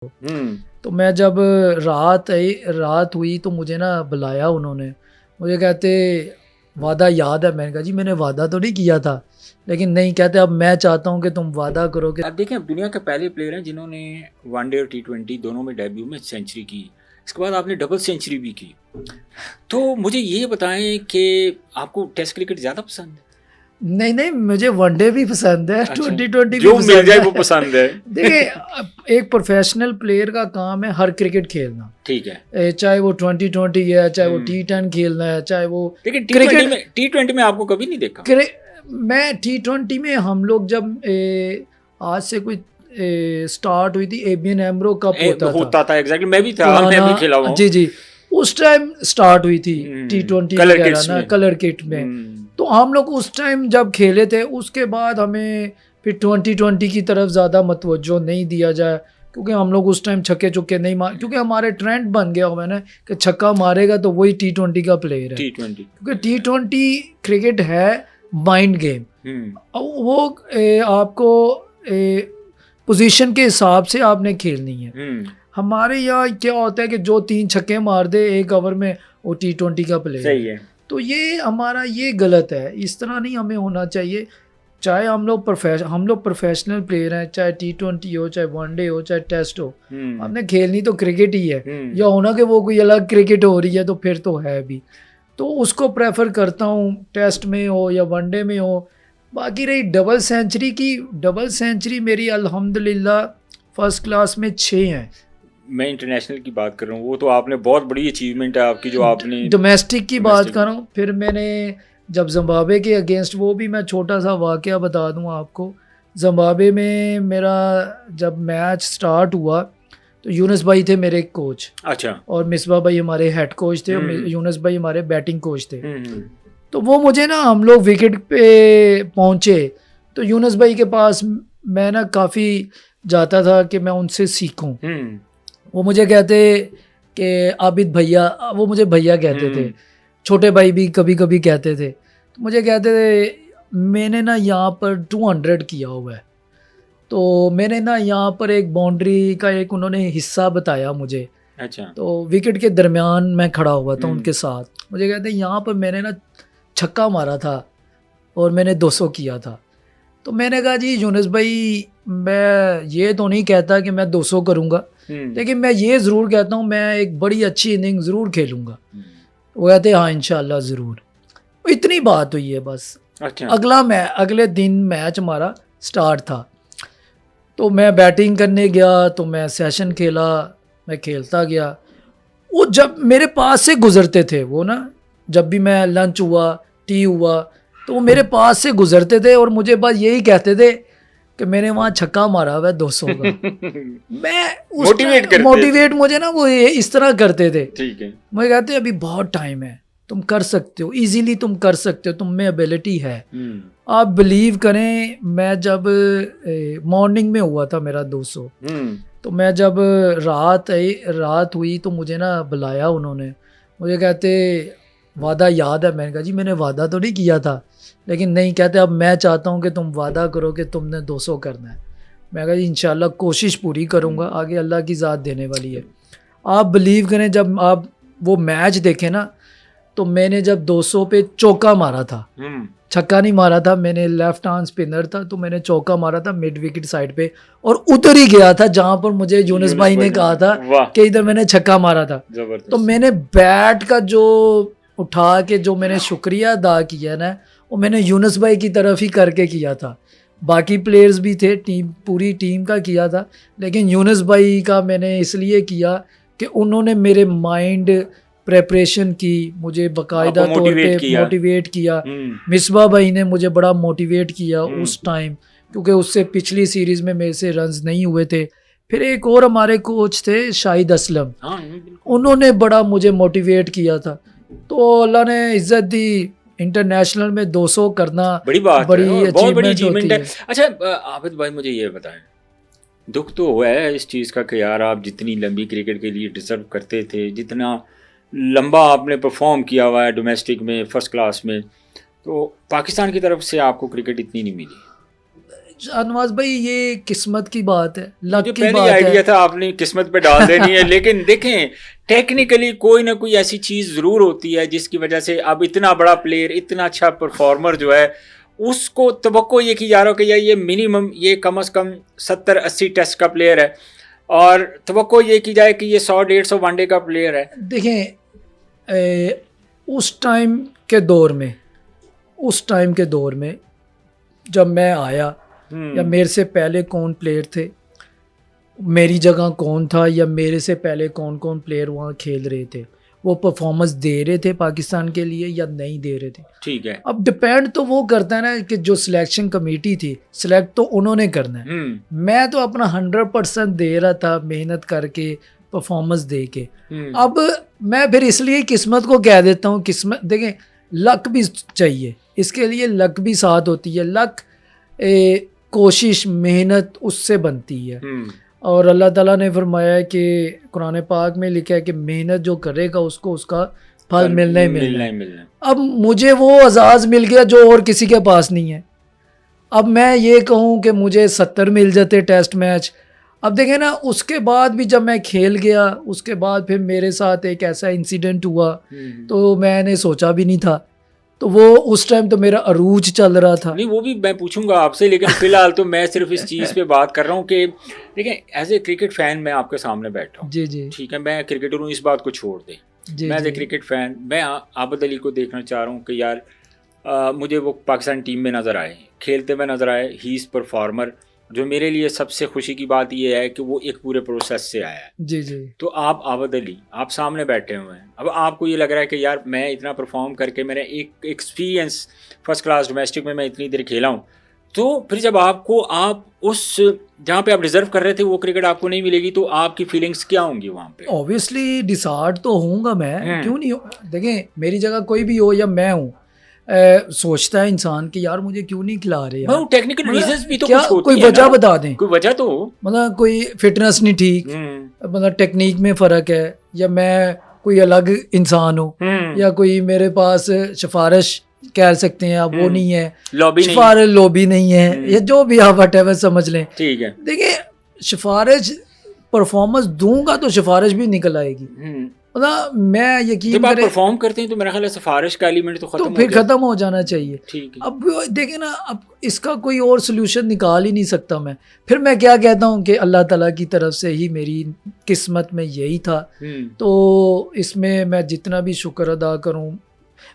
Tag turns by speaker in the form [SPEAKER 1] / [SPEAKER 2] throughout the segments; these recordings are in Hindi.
[SPEAKER 1] तो मैं जब रात हुई तो मुझे ना बुलाया उन्होंने। मुझे कहते वादा याद है? मैंने कहा जी मैंने वादा तो नहीं किया था, लेकिन नहीं, कहते अब मैं चाहता हूँ कि तुम वादा करो कि
[SPEAKER 2] आप देखें, अब दुनिया के पहले प्लेयर हैं जिन्होंने वनडे और टी20 दोनों में डेब्यू में सेंचुरी की। इसके बाद आपने डबल सेंचुरी भी की। तो मुझे ये बताएं कि आपको टेस्ट क्रिकेट ज़्यादा पसंद है?
[SPEAKER 1] नहीं, मुझे वनडे भी पसंद है,
[SPEAKER 2] अच्छा,
[SPEAKER 1] 2020 भी
[SPEAKER 2] जो
[SPEAKER 1] पसंद
[SPEAKER 2] मिल जाए
[SPEAKER 1] है।
[SPEAKER 2] वो पसंद है।
[SPEAKER 1] देखिए एक प्रोफेशनल प्लेयर का काम है हर क्रिकेट खेलना,
[SPEAKER 2] ठीक है।
[SPEAKER 1] चाहे वो 2020 है, चाहे वो T10 खेलना है, चाहे वो
[SPEAKER 2] लेकिन
[SPEAKER 1] क्रिकेट
[SPEAKER 2] टी20 में आपको कभी नहीं देखा।
[SPEAKER 1] मैं T20 में हम लोग जब आज से कोई स्टार्ट हुई थी, एबियन एम्ब्रो कप
[SPEAKER 2] होता था एग्जैक्टली, मैं भी था, मैं भी खेला हुआ हूँ।
[SPEAKER 1] जी उस टाइम स्टार्ट हुई थी T20 वगैरह ना, कलर किट में। तो हम लोग उस टाइम जब खेले थे, उसके बाद हमें फिर 2020 की तरफ ज़्यादा मतवज्जो नहीं दिया जाए, क्योंकि हम लोग उस टाइम छक्के चुक्के नहीं मार, क्योंकि हमारे ट्रेंड बन गया हुआ है ना कि छक्का मारेगा तो वही T20 का प्लेयर है। क्योंकि T20 क्रिकेट है माइंड गेम, वो आपको पोजीशन के हिसाब से आपने खेलनी है। हमारे यहाँ क्या होता है कि जो 3 छक्के मार दे एक ओवर में, वो T20 का प्लेयर
[SPEAKER 2] सही है।
[SPEAKER 1] तो ये हमारा ये गलत है, इस तरह नहीं हमें होना चाहिए। चाहे हम लोग प्रोफेशनल प्लेयर हैं, चाहे T20 हो, चाहे वनडे हो, चाहे टेस्ट हो, हमने खेलनी तो क्रिकेट ही है। या होना कि वो कोई अलग क्रिकेट हो रही है तो फिर तो है भी, तो उसको प्रेफर करता हूँ, टेस्ट में हो या वनडे में हो। बाकी रही डबल सेंचुरी की, डबल सेंचुरी मेरी अल्हम्दुलिल्लाह फर्स्ट क्लास में 6 हैं।
[SPEAKER 2] मैं इंटरनेशनल की बात कर रहा हूँ, वो तो आपने बहुत बड़ी अचीवमेंट है आपकी जो आपने
[SPEAKER 1] डोमेस्टिक की बात कर रहा हूँ। फिर मैंने जब जिम्बाब्वे के अगेंस्ट, वो भी मैं छोटा सा वाकया बता दूँ आपको। जिम्बाब्वे में मेरा जब मैच स्टार्ट हुआ तो यूनुस भाई थे मेरे कोच।
[SPEAKER 2] अच्छा।
[SPEAKER 1] और मिसबा भाई हमारे हेड कोच थे, यूनुस भाई हमारे बैटिंग कोच थे। तो वो मुझे ना, हम लोग विकेट पे पहुँचे तो यूनुस भाई के पास मैं ना काफ़ी जाता था कि मैं उनसे सीखूं। वो मुझे कहते कि आबिद भैया, वो मुझे भैया कहते थे, छोटे भाई भी कभी कभी कहते थे। तो मुझे कहते थे, मैंने ना यहाँ पर 200 किया हुआ है, तो मैंने ना यहाँ पर एक बाउंड्री का एक उन्होंने हिस्सा बताया मुझे।
[SPEAKER 2] अच्छा।
[SPEAKER 1] तो विकेट के दरमियान मैं खड़ा हुआ था उनके साथ। मुझे कहते यहाँ पर मैंने ना छक्का मारा था और मैंने 200 किया था। तो मैंने कहा जी यूनुस भाई, मैं ये तो नहीं कहता कि मैं 200 करूँगा, लेकिन मैं ये ज़रूर कहता हूँ मैं एक बड़ी अच्छी इनिंग ज़रूर खेलूँगा। वो कहते हाँ इंशाल्लाह ज़रूर। इतनी बात हुई है बस।
[SPEAKER 2] अच्छा।
[SPEAKER 1] अगले दिन मैच हमारा स्टार्ट था, तो मैं बैटिंग करने गया, तो मैं सेशन खेला, मैं खेलता गया। वो जब मेरे पास से गुजरते थे वो ना, जब भी मैं लंच हुआ, टी हुआ, तो वो मेरे पास से गुजरते थे और मुझे बस यही कहते थे कि मैंने वहाँ छक्का मारा हुआ है 200 का। मैं मोटिवेट मुझे ना वो इस तरह करते थे।
[SPEAKER 2] ठीक है।
[SPEAKER 1] मुझे कहते अभी बहुत टाइम है, तुम कर सकते हो, इजीली तुम कर सकते हो, तुम में एबिलिटी है। आप बिलीव करें, मैं जब मॉर्निंग में हुआ था मेरा 200, तो मैं जब रात हुई तो मुझे ना बुलाया उन्होंने। मुझे कहते वादा याद है? मैंने कहा जी मैंने वादा तो नहीं किया था, लेकिन नहीं, कहते अब मैं चाहता हूँ कि तुम वादा करो कि तुमने 200 करना है। मैं कहा जी इंशाल्लाह कोशिश पूरी करूँगा, आगे अल्लाह की ज़ात देने वाली है। आप बिलीव करें, जब आप वो मैच देखें ना, तो मैंने जब 200 पे चौका मारा था, छक्का नहीं मारा था, मैंने लेफ्ट हैंड स्पिनर था, तो मैंने चौका मारा था मिड विकेट साइड पे और उतर ही गया था जहां पर मुझे यूनुस भाई ने कहा था कि इधर मैंने छक्का मारा था। तो मैंने बैट का जो उठा के जो मैंने शुक्रिया अदा किया ना, वो मैंने यूनुस भाई की तरफ ही करके किया था। बाकी प्लेयर्स भी थे, पूरी टीम का किया था, लेकिन यूनुस भाई का मैंने इसलिए किया कि उन्होंने मेरे माइंड प्रेपरेशन की, मुझे बाकायदा तौर पे मोटिवेट किया। मिसबा भाई ने मुझे बड़ा मोटिवेट किया उस टाइम, क्योंकि उससे पिछली सीरीज़ में मेरे से रन्स नहीं हुए थे। फिर एक और हमारे कोच थे शाहिद असलम, उन्होंने बड़ा मुझे मोटिवेट किया था। तो अल्लाह ने इज्जत दी, इंटरनेशनल में 200 करना
[SPEAKER 2] बड़ी बात
[SPEAKER 1] बड़ी
[SPEAKER 2] है, बहुत बड़ी
[SPEAKER 1] अचीवमेंट है।
[SPEAKER 2] अच्छा आबिद भाई, मुझे ये बताएं, दुख तो हुआ है इस चीज़ का कि यार आप जितनी लंबी क्रिकेट के लिए डिजर्व करते थे, जितना लंबा आपने परफॉर्म किया हुआ है डोमेस्टिक में फर्स्ट क्लास में, तो पाकिस्तान की तरफ से आपको क्रिकेट इतनी नहीं मिली।
[SPEAKER 1] शाहनवाज भाई ये किस्मत की बात है, लक की
[SPEAKER 2] पहले
[SPEAKER 1] बात
[SPEAKER 2] आइडिया
[SPEAKER 1] है।
[SPEAKER 2] था आपने किस्मत पे डाल देनी है, लेकिन देखें टेक्निकली कोई ना कोई ऐसी चीज जरूर होती है जिसकी वजह से अब इतना बड़ा प्लेयर, इतना अच्छा परफॉर्मर जो है, उसको तवक्को ये की जा रहा हो कि यार ये मिनिमम ये कम से कम 70-80 टेस्ट का प्लेयर है, और तवक्को ये की जाए कि ये 100-150 वनडे का प्लेयर है।
[SPEAKER 1] देखें उस टाइम के दौर में जब मैं आया या मेरे से पहले कौन प्लेयर थे, मेरी जगह कौन था, या मेरे से पहले कौन कौन प्लेयर वहाँ खेल रहे थे, वो परफॉर्मेंस दे रहे थे पाकिस्तान के लिए या नहीं दे रहे थे।
[SPEAKER 2] ठीक है,
[SPEAKER 1] अब डिपेंड तो वो करता है ना कि जो सिलेक्शन कमेटी थी, सिलेक्ट तो उन्होंने करना है। मैं तो अपना 100% दे रहा था, मेहनत करके परफॉर्मेंस दे के। अब मैं फिर इसलिए किस्मत को कह देता हूँ, किस्मत देखें लक भी चाहिए, इसके लिए लक भी साथ होती है। लक कोशिश मेहनत उससे बनती है, और अल्लाह ताला ने फरमाया है कि कुरान पाक में लिखा है कि मेहनत जो करेगा उसको उसका फल मिलना ही मिलना है। अब मुझे वो एजाज़ मिल गया जो और किसी के पास नहीं है। अब मैं ये कहूँ कि मुझे 70 मिल जाते टेस्ट मैच, अब देखें ना, उसके बाद भी जब मैं खेल गया, उसके बाद फिर मेरे साथ एक ऐसा इंसिडेंट हुआ तो मैंने सोचा भी नहीं था। तो वो उस टाइम तो मेरा अरूज चल रहा था।
[SPEAKER 2] नहीं, वो भी मैं पूछूंगा आपसे, लेकिन फिलहाल तो मैं सिर्फ इस चीज़ पे बात कर रहा हूँ कि देखें एज ए क्रिकेट फैन मैं आपके सामने बैठा हूँ।
[SPEAKER 1] जी जी,
[SPEAKER 2] ठीक है, मैं क्रिकेटर हूँ, इस बात को छोड़ दें। मैं एज ए क्रिकेट फैन मैं आबद अली को देखना चाह रहा हूँ कि यार मुझे वो पाकिस्तान टीम में नज़र आए, खेलते हुए नज़र आए, ही इज़ परफॉर्मर। जो मेरे लिए सबसे खुशी की बात ये है कि वो एक पूरे प्रोसेस से आया है।
[SPEAKER 1] जी जी।
[SPEAKER 2] तो आप आबद अली, आप सामने बैठे हुए हैं, अब आपको ये लग रहा है कि यार मैं इतना परफॉर्म करके, मेरा एक एक्सपीरियंस फर्स्ट क्लास डोमेस्टिक में मैं इतनी देर खेला हूँ, तो फिर जब आपको आप उस जहाँ पे आप रिजर्व कर रहे थे वो क्रिकेट आपको नहीं मिलेगी, तो आपकी फीलिंग्स क्या होंगी वहाँ पे?
[SPEAKER 1] ऑब्वियसली डिसहार्ट तो होऊंगा मैं, क्यों नहीं। देखें मेरी जगह कोई भी हो या मैं हूँ, सोचता है इंसान कि यार मुझे क्यों नहीं खिला रहे यार।
[SPEAKER 2] टेक्निकल रीजंस भी तो
[SPEAKER 1] क्या
[SPEAKER 2] कुछ होती
[SPEAKER 1] कोई
[SPEAKER 2] है
[SPEAKER 1] वजह
[SPEAKER 2] ना?
[SPEAKER 1] बता दें,
[SPEAKER 2] कोई वजह तो
[SPEAKER 1] मतलब कोई फिटनेस नहीं ठीक, मतलब टेक्निक में फ़र्क है, या मैं कोई अलग इंसान हूँ, या कोई मेरे पास सिफारिश कह सकते हैं आप वो नहीं है, लॉबी नहीं है, या जो भी आप वटेवर समझ लें।
[SPEAKER 2] ठीक है,
[SPEAKER 1] देखिए सिफारिश परफॉर्मेंस दूंगा तो सिफारिश भी निकल आएगी। मतलब मैं यकीन
[SPEAKER 2] जब आप परफॉर्म करते हैं तो मेरा ख्याल है सिफारिश का एलिमेंट तो
[SPEAKER 1] खत्म हो जाना चाहिए।
[SPEAKER 2] ठीक है,
[SPEAKER 1] अब देखें ना, अब इसका कोई और सोल्यूशन निकाल ही नहीं सकता मैं। फिर मैं क्या कहता हूँ कि अल्लाह ताला की तरफ से ही मेरी किस्मत में यही था, तो इसमें मैं जितना भी शुक्र अदा करूँ,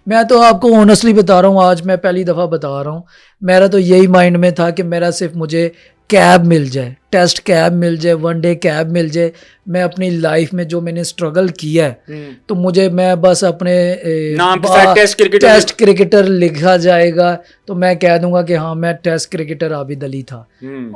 [SPEAKER 1] मैं तो आपको ऑनेस्टली बता रहा हूँ, आज मैं पहली दफ़ा बता रहा हूँ, मेरा तो यही माइंड में था कि मेरा सिर्फ मुझे कैब मिल जाए, टेस्ट कैब मिल जाए, वनडे कैब मिल जाए। मैं अपनी लाइफ में जो मैंने स्ट्रगल किया है, तो मैं बस अपने
[SPEAKER 2] नाम पे
[SPEAKER 1] टेस्ट क्रिकेटर लिखा जाएगा तो मैं कह दूंगा कि हाँ मैं टेस्ट क्रिकेटर आबिद अली था।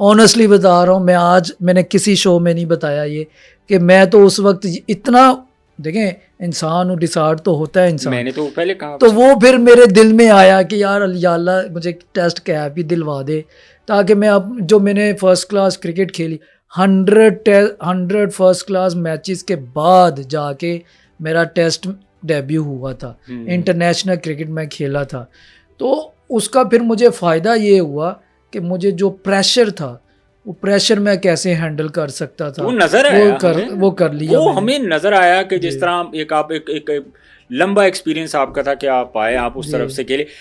[SPEAKER 1] ऑनेस्टली बता रहा हूँ, मैं आज मैंने किसी शो में नहीं बताया ये कि मैं तो उस वक्त इतना, देखें इंसान डिसार्ट तो होता है इंसान,
[SPEAKER 2] मैंने तो पहले कहा,
[SPEAKER 1] तो वो फिर मेरे दिल में आया कि यार या अल्लाह मुझे टेस्ट कैप ही दिलवा दे, ताकि मैं अब जो मैंने फर्स्ट क्लास क्रिकेट खेली 100 फर्स्ट क्लास मैचेस के बाद जाके मेरा टेस्ट डेब्यू हुआ था, इंटरनेशनल क्रिकेट में खेला था, तो उसका फिर मुझे फ़ायदा ये हुआ कि मुझे जो प्रेशर था वो प्रेशर मैं कैसे हैंडल कर सकता था,
[SPEAKER 2] वो नजर आया,
[SPEAKER 1] वो कर लिया,
[SPEAKER 2] वो हमें नजर आया कि जिस तरह आप एक लंबा एक्सपीरियंस आपका था कि आप आए, आप उस तरफ से खेले।